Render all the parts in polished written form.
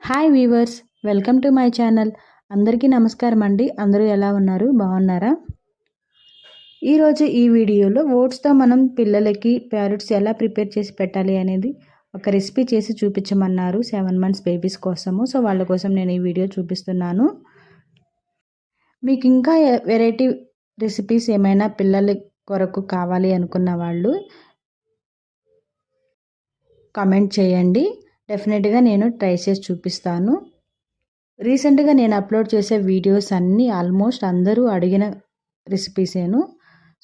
Hi weavers, welcome to my channel. అందరికీ నమస్కారం అండి. అందరూ ఎలా ఉన్నారు? బాగున్నారా? ఈరోజు ఈ వీడియోలో ఓట్స్తో మనం పిల్లలకి ప్యారెట్స్ ఎలా ప్రిపేర్ చేసి పెట్టాలి అనేది ఒక రెసిపీ చేసి చూపించమన్నారు 7 months బేబీస్ కోసము. సో వాళ్ళ కోసం నేను ఈ వీడియో చూపిస్తున్నాను. మీకు ఇంకా వెరైటీ రెసిపీస్ ఏమైనా పిల్లల కొరకు కావాలి అనుకున్న వాళ్ళు కామెంట్ చేయండి. డెఫినెట్గా నేను ట్రై చేసి చూపిస్తాను. రీసెంట్గా నేను అప్లోడ్ చేసే వీడియోస్ అన్నీ ఆల్మోస్ట్ అందరూ అడిగిన రెసిపీసేను.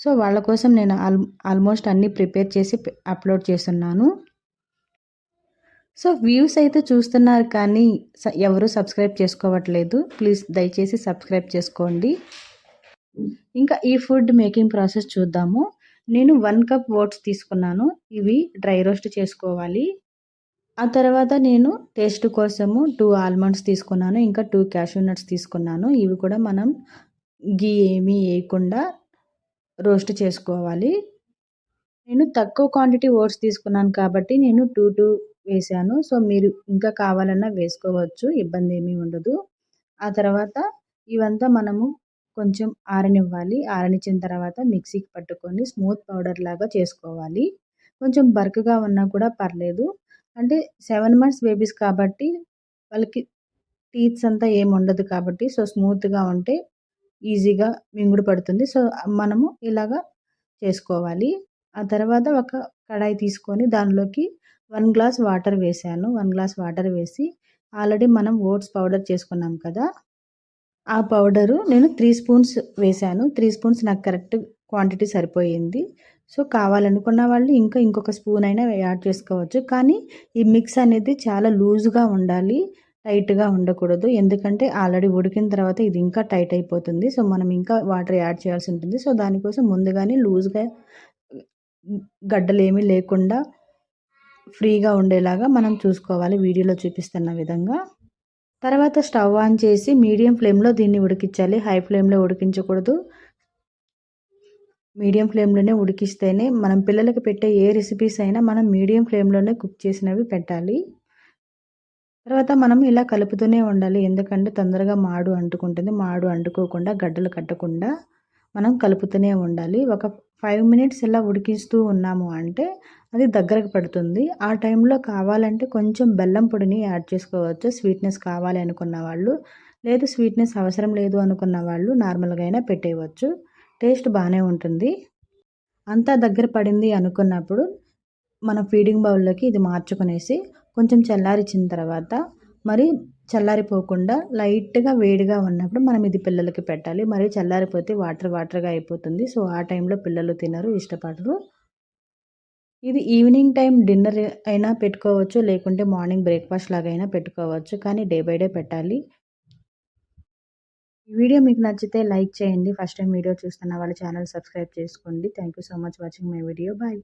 సో వాళ్ళ కోసం నేను ఆల్మోస్ట్ అన్నీ ప్రిపేర్ చేసి అప్లోడ్ చేస్తున్నాను. సో వ్యూస్ అయితే చూస్తున్నారు కానీ ఎవరు సబ్స్క్రైబ్ చేసుకోవట్లేదు. ప్లీజ్ దయచేసి సబ్స్క్రైబ్ చేసుకోండి. ఇంకా ఈ ఫుడ్ మేకింగ్ ప్రాసెస్ చూద్దాము. నేను 1 cup ఓట్స్ తీసుకున్నాను. ఇవి డ్రై రోస్ట్ చేసుకోవాలి. ఆ తర్వాత నేను టేస్ట్ కోసము 2 ఆల్మండ్స్ తీసుకున్నాను. ఇంకా 2 క్యాషూ నట్స్ తీసుకున్నాను. ఇవి కూడా మనం గీ ఏమీ వేయకుండా రోస్ట్ చేసుకోవాలి. నేను తక్కువ క్వాంటిటీ ఓట్స్ తీసుకున్నాను కాబట్టి నేను 2 వేసాను. సో మీరు ఇంకా కావాలన్నా వేసుకోవచ్చు, ఇబ్బంది ఏమీ ఉండదు. ఆ తర్వాత ఇవంతా మనము కొంచెం ఆరనివ్వాలి. ఆరనిచ్చిన తర్వాత మిక్సీకి పట్టుకొని స్మూత్ పౌడర్ లాగా చేసుకోవాలి. కొంచెం బరకగా ఉన్నా కూడా పర్లేదు. అంటే 7 months బేబీస్ కాబట్టి వాళ్ళకి టీత్స్ అంతా ఏమి ఉండదు కాబట్టి సో స్మూత్గా ఉంటే ఈజీగా మింగుడు పడుతుంది. సో మనము ఇలాగా చేసుకోవాలి. ఆ తర్వాత ఒక కడాయి తీసుకొని దానిలోకి 1 గ్లాస్ వాటర్ వేసాను. 1 గ్లాస్ వాటర్ వేసి ఆల్రెడీ మనం ఓట్స్ పౌడర్ చేసుకున్నాం కదా, ఆ పౌడరు నేను 3 స్పూన్స్ వేసాను. 3 స్పూన్స్ నాకు కరెక్ట్ క్వాంటిటీ సరిపోయింది. సో కావాలనుకున్న వాళ్ళు ఇంకొక స్పూన్ అయినా యాడ్ చేసుకోవచ్చు. కానీ ఈ మిక్స్ అనేది చాలా లూజ్గా ఉండాలి, టైట్గా ఉండకూడదు. ఎందుకంటే ఆల్రెడీ ఉడికిన తర్వాత ఇది ఇంకా టైట్ అయిపోతుంది. సో మనం ఇంకా వాటర్ యాడ్ చేయాల్సి ఉంటుంది. సో దానికోసం ముందుగానే లూజ్గా గడ్డలేమీ లేకుండా ఫ్రీగా ఉండేలాగా మనం చూసుకోవాలి వీడియోలో చూపిస్తున్న విధంగా. తర్వాత స్టవ్ ఆన్ చేసి మీడియం ఫ్లేమ్లో దీన్ని ఉడికించాలి. హై ఫ్లేమ్లో ఉడికించకూడదు. మీడియం ఫ్లేమ్లోనే ఉడికిస్తేనే మనం పిల్లలకి పెట్టే ఏ రెసిపీస్ అయినా మనం మీడియం ఫ్లేమ్లోనే కుక్ చేసినవి పెట్టాలి. తర్వాత మనం ఇలా కలుపుతూనే ఉండాలి. ఎందుకంటే తొందరగా మాడు అంటుకుంటుంది. మాడు అంటుకోకుండా గడ్డలు కట్టకుండా మనం కలుపుతూనే ఉండాలి. ఒక 5 minutes ఇలా ఉడికిస్తూ ఉన్నాము అంటే అది దగ్గరకు పడుతుంది. ఆ టైంలో కావాలంటే కొంచెం బెల్లం పొడిని యాడ్ చేసుకోవచ్చు. స్వీట్నెస్ కావాలి అనుకున్న వాళ్ళు, లేదు స్వీట్నెస్ అవసరం లేదు అనుకున్న వాళ్ళు నార్మల్గా అయినా పెట్టేయవచ్చు. టేస్ట్ బాగానే ఉంటుంది. అంతా దగ్గర పడింది అనుకున్నప్పుడు మన ఫీడింగ్ బౌల్లోకి ఇది మార్చుకునేసి కొంచెం చల్లారిచిన తర్వాత మరి చల్లారిపోకుండా లైట్గా వేడిగా ఉన్నప్పుడు మనం ఇది పిల్లలకి పెట్టాలి. మరి చల్లారిపోతే వాటర్గా అయిపోతుంది. సో ఆ టైంలో పిల్లలు తినరు, ఇష్టపడరు. ఇది ఈవినింగ్ టైం డిన్నర్ అయినా పెట్టుకోవచ్చు, లేకుంటే మార్నింగ్ బ్రేక్ఫాస్ట్ లాగా అయినా పెట్టుకోవచ్చు. కానీ డే బై డే పెట్టాలి. ఈ వీడియో మీకు నచ్చితే లైక్ చేయండి. ఫస్ట్ టైం వీడియో చూస్తున్న వాళ్ళు ఛానల్ సబ్స్క్రైబ్ చేసుకోండి. Thank you so much watching my video. Bye.